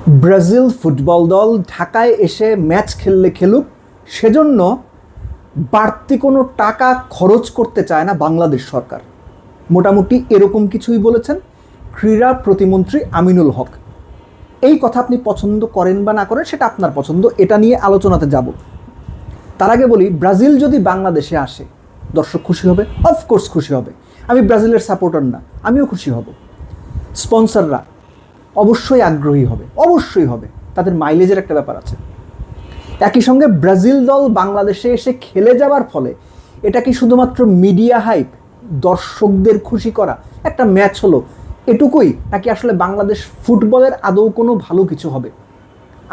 Brazil football দল ঢাকায় এসে ম্যাচ খেললে খেলুক, সেজন্য বাড়তি কোনো টাকা খরচ করতে চায় না বাংলাদেশ সরকার। মোটামুটি এরকম কিছুই বলেছেন ক্রীড়া প্রতিমন্ত্রী আমিনুল হক। এই কথা আপনি পছন্দ করেন বা না করেন সেটা আপনার পছন্দ, এটা নিয়ে আলোচনাতে যাব। তার আগে বলি, ব্রাজিল যদি বাংলাদেশে আসে দর্শক খুশি হবে? অফকোর্স খুশি হবে। আমি ব্রাজিলের সাপোর্টার না, আমিও খুশি হব। স্পন্সররা অবশ্যই আগ্রহী হবে, অবশ্যই হবে, তাদের মাইলেজের একটা ব্যাপার আছে। একই সঙ্গে ব্রাজিল দল বাংলাদেশে এসে খেলে যাওয়ার ফলে এটা কি শুধুমাত্র মিডিয়া হাইপ, দর্শকদের খুশি করা, একটা ম্যাচ হলো এটুকুই, নাকি আসলে বাংলাদেশ ফুটবলের আদৌ কোনো ভালো কিছু হবে?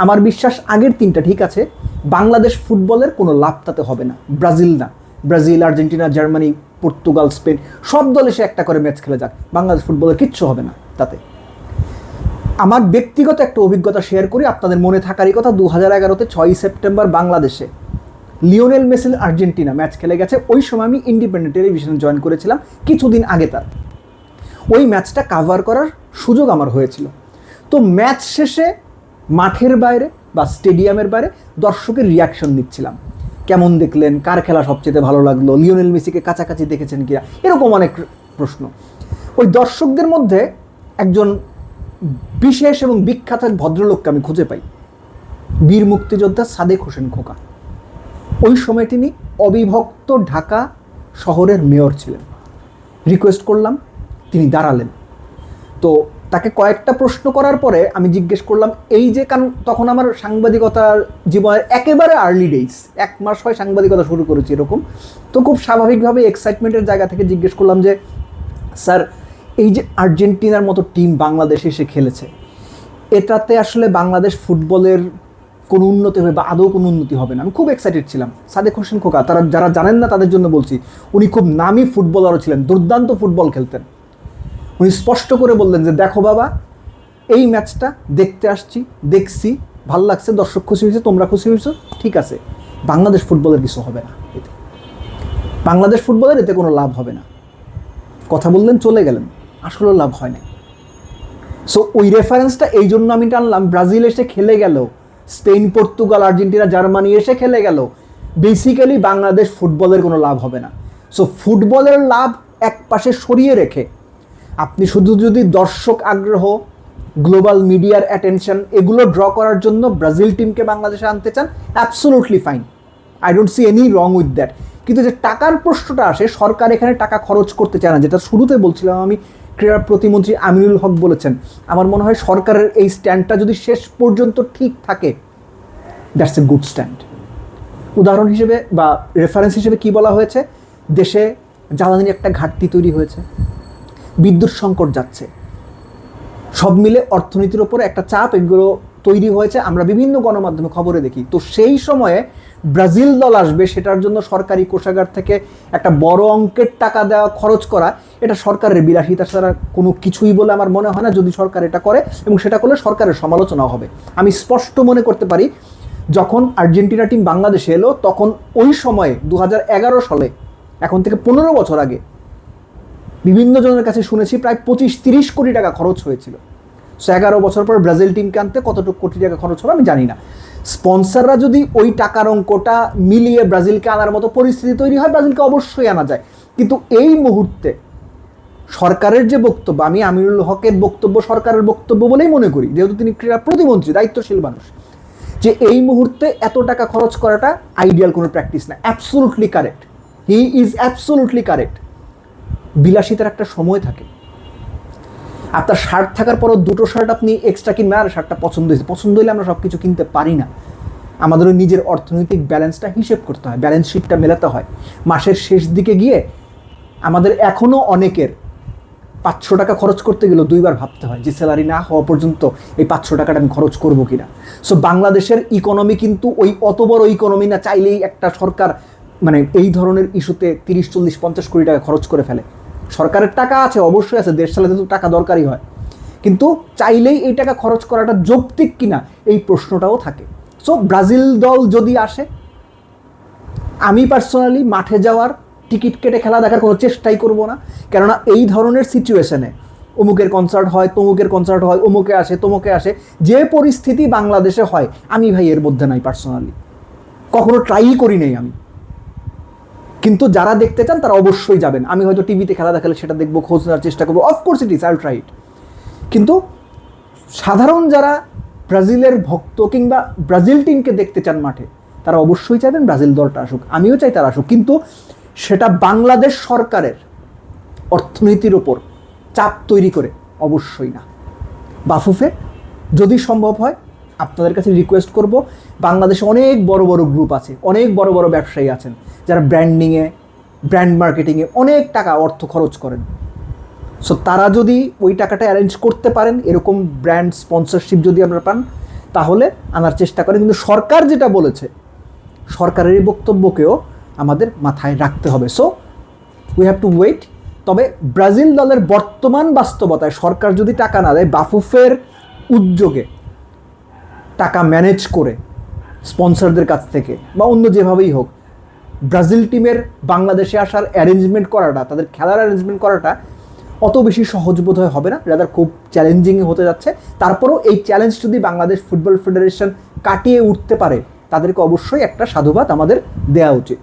আমার বিশ্বাস আগের তিনটা ঠিক আছে, বাংলাদেশ ফুটবলের কোনো লাভ তাতে হবে না। ব্রাজিল না, Brazil, Argentina, Germany, Portugal, Spain সব দল এসে একটা করে ম্যাচ খেলে যাক, বাংলাদেশ ফুটবলের কিচ্ছু হবে না তাতে। আমার ব্যক্তিগত একটা অভিজ্ঞতা শেয়ার করি, আপনাদের মনে থাকারই কথা। 2011-তে 6ই সেপ্টেম্বর বাংলাদেশে লিওনেল মেসি আর্জেন্টিনা ম্যাচ খেলে গেছে। ওই সময় আমি ইন্ডিপেন্ডেন্ট টেলিভিশনে জয়েন করেছিলাম কিছুদিন আগে। তার ওই ম্যাচটা কাভার করার সুযোগ আমার হয়েছিল। তো ম্যাচ শেষে মাঠের বাইরে বা স্টেডিয়ামের বাইরে দর্শকের রিয়াকশন নিচ্ছিলাম। কেমন দেখলেন, কার খেলা সবচেয়ে ভালো লাগলো, লিওনেল মেসিকে কাছাকাছি দেখেছেন কিনা, এরকম অনেক প্রশ্ন। ওই দর্শকদের মধ্যে একজন বিশেষ এবং বিখ্যাত এক ভদ্রলোককে আমি খুঁজে পাই, বীর মুক্তিযোদ্ধা সাদেক হোসেন খোকা। ওই সময় তিনি অবিভক্ত ঢাকা শহরের মেয়র ছিলেন। রিকোয়েস্ট করলাম, তিনি দাঁড়ালেন। তো তাকে কয়েকটা প্রশ্ন করার পরে আমি জিজ্ঞেস করলাম, এই যে তখন আমার সাংবাদিকতার জীবনের একেবারে আর্লি ডেইজ, 1 মাস হয় সাংবাদিকতা শুরু করেছি এরকম। তো খুব স্বাভাবিকভাবে এক্সাইটমেন্টের জায়গা থেকে জিজ্ঞেস করলাম যে, স্যার, এই যে আর্জেন্টিনার মতো টিম বাংলাদেশে এসে খেলেছে, এটাতে আসলে বাংলাদেশ ফুটবলের কোনো উন্নতি হবে বা আদৌ কোনো উন্নতি হবে না? আমি খুব এক্সাইটেড ছিলাম। সাদেক হোসেন খোকা, তারা যারা জানেন না তাদের জন্য বলছি, উনি খুব নামি ফুটবলারও ছিলেন, দুর্দান্ত ফুটবল খেলতেন। উনি স্পষ্ট করে বললেন যে, দেখো বাবা, এই ম্যাচটা দেখতে আসছি, দেখছি, ভাল লাগছে, দর্শক খুশি হয়েছে, তোমরা খুশি হয়েছো, ঠিক আছে, বাংলাদেশ ফুটবলের কিছু হবে না, এতে বাংলাদেশ ফুটবলের এতে কোনো লাভ হবে না। কথা বললেন, চলে গেলেন, আসলে লাভ হয় না। সো ওই রেফারেন্সটা এই জন্য আমি টানলাম, ব্রাজিল এসে খেলে গেল, স্পেন, পর্তুগাল, আর্জেন্টিনা, জার্মানি এসে খেলে গেল, বেসিক্যালি বাংলাদেশ ফুটবলের কোনো লাভ হবে না। সো ফুটবলের লাভ এক পাশে সরিয়ে রেখে আপনি শুধু যদি দর্শক আগ্রহ, গ্লোবাল মিডিয়ার অ্যাটেনশন এগুলো ড্র করার জন্য ব্রাজিল টিমকে বাংলাদেশে আনতে চান, absolutely fine, I don't see any wrong with that. কিন্তু যে টাকার প্রশ্নটা আসে, সরকার এখানে টাকা খরচ করতে চায় না, যেটা শুরুতে বলছিলাম আমি, ক্রীড়া প্রতিমন্ত্রী আমিনুল হক বলেছেন। আমার মনে হয় সরকারের এই স্ট্যান্ডটা যদি শেষ পর্যন্ত ঠিক থাকে, দ্যাটস এ গুড স্ট্যান্ড। উদাহরণ হিসেবে বা রেফারেন্স হিসেবে কি বলা হয়েছে, দেশে জ্বালানির একটা ঘাটতি তৈরি হয়েছে, বিদ্যুৎ সংকট যাচ্ছে, সব মিলে অর্থনীতির ওপরে একটা চাপ এগুলো তৈরি হয়েছে, আমরা বিভিন্ন গণমাধ্যমে খবরে দেখি। তো সেই সময়ে ব্রাজিল দল আসবে, সেটার জন্য সরকারি কোষাগার থেকে একটা বড় অঙ্কের টাকা দেওয়া, খরচ করা, এটা সরকারের বিলাসিতা ছাড়া কোনো কিছুই বলে আমার মনে হয় না। যদি সরকার এটা করে এবং সেটা করলে সরকারের সমালোচনাও হবে। আমি স্পষ্ট মনে করতে পারি, যখন আর্জেন্টিনা টিম বাংলাদেশে এলো, তখন ওই সময়ে 2011 সালে, এখন থেকে 15 বছর আগে, বিভিন্ন জনের কাছে শুনেছি প্রায় 25-30 কোটি টাকা খরচ হয়েছিল। সো 11 বছর পর ব্রাজিল টিমকে আনতে কতটুকু কোটি টাকা খরচ হবে আমি জানি না। স্পন্সররা যদি ওই টাকার অঙ্কটা মিলিয়ে ব্রাজিলকে আনার মতো পরিস্থিতি তৈরি হয়, ব্রাজিলকে অবশ্যই আনা যায়। কিন্তু এই মুহূর্তে সরকারের যে বক্তব্য, আমি আমিনুল হকের বক্তব্য সরকারের বক্তব্য বলেই মনে করি, যেহেতু তিনি ক্রীড়া প্রতিমন্ত্রী, দায়িত্বশীল মানুষ, যে এই মুহূর্তে এত টাকা খরচ করাটা আইডিয়াল কোনো প্র্যাকটিস না। Absolutely correct, he is absolutely correct. বিলাসিতার একটা সময় থাকে। আপনার শার্ট থাকার পরও দুটো শার্ট আপনি এক্সট্রা কিনবেন, আর শার্টটা পছন্দ হয়েছে, পছন্দ হলে আমরা সব কিছু কিনতে পারি না। আমাদের ওই নিজের অর্থনৈতিক ব্যালেন্সটা হিসেব করতে হয়, ব্যালেন্স শিটটা মেলাতে হয়। মাসের শেষ দিকে গিয়ে আমাদের এখনও অনেকের 500 টাকা খরচ করতে গেলেও 2বার ভাবতে হয় যে স্যালারি না হওয়া পর্যন্ত এই 500 টাকাটা আমি খরচ করবো কিনা। সো বাংলাদেশের ইকোনমি কিন্তু ওই অত বড় ইকোনমি না, চাইলেই একটা সরকার মানে এই ধরনের ইস্যুতে 30, 40, 50 কোটি টাকা খরচ করে ফেলে। সরকারের টাকা আছে, অবশ্যই আছে, দেশ চালাতে তো টাকা দরকারই হয়, কিন্তু চাইলেই এই টাকা খরচ করাটা যৌক্তিক কিনা এই প্রশ্নটাও থাকে। সো ব্রাজিল দল যদি আসে, আমি পার্সোনালি মাঠে যাওয়ার, টিকিট কেটে খেলা দেখার কোনো চেষ্টাই করব না। কেননা এই ধরনের সিচুয়েশনে অমুকের কনসার্ট হয়, তমুকের কনসার্ট হয়, অমুকে আসে, তমুকে আসে, যে পরিস্থিতি বাংলাদেশে হয় আমি ভাই এর মধ্যে নাই পার্সোনালি, কখনো ট্রাই করি নাই আমি। কিন্তু যারা দেখতে চান তারা অবশ্যই যাবেন। আমি হয়তো টিভিতে খেলা দেখালে সেটা দেখবো, খোঁজ নেওয়ার চেষ্টা করবো, of course it is, I will try it. কিন্তু সাধারণ যারা ব্রাজিলের ভক্ত কিংবা ব্রাজিল টিমকে দেখতে চান মাঠে, তারা অবশ্যই চাইবেন ব্রাজিল দলটা আসুক, আমিও চাই তারা আসুক, কিন্তু সেটা বাংলাদেশ সরকারের অর্থনীতির ওপর চাপ তৈরি করে অবশ্যই না। বাফুফে যদি সম্ভব হয় আপনাদের কাছে রিকোয়েস্ট করব, বাংলাদেশে অনেক বড় বড় গ্রুপ আছে, অনেক বড় বড় ব্যবসায়ী আছেন যারা ব্র্যান্ডিংয়ে, ব্র্যান্ড মার্কেটিংয়ে অনেক টাকা অর্থ খরচ করেন। সো তারা যদি ওই টাকাটা অ্যারেঞ্জ করতে পারেন, এরকম ব্র্যান্ড স্পন্সরশিপ যদি আমরা পান, তাহলে আনার চেষ্টা করেন। কিন্তু সরকার যেটা বলেছে, সরকারের এই বক্তব্যকেও আমাদের মাথায় রাখতে হবে। So we have to wait. তবে ব্রাজিল দলের বর্তমান বাস্তবতায় সরকার যদি টাকা না দেয়, বাফুফের উদ্যোগে টাকা ম্যানেজ করে স্পন্সরদের কাছ থেকে বা অন্য যেভাবেই হোক ব্রাজিল টিমের বাংলাদেশে আসার অ্যারেঞ্জমেন্ট করাটা, তাদের খেলার অ্যারেঞ্জমেন্ট করাটা অত বেশি সহজ বোধহয় হবে না, রাদার খুব চ্যালেঞ্জিং হতে যাচ্ছে। তারপরেও এই চ্যালেঞ্জ যদি বাংলাদেশ ফুটবল ফেডারেশন কাটিয়ে উঠতে পারে, তাদেরকে অবশ্যই একটা সাধুবাদ আমাদের দেওয়া উচিত।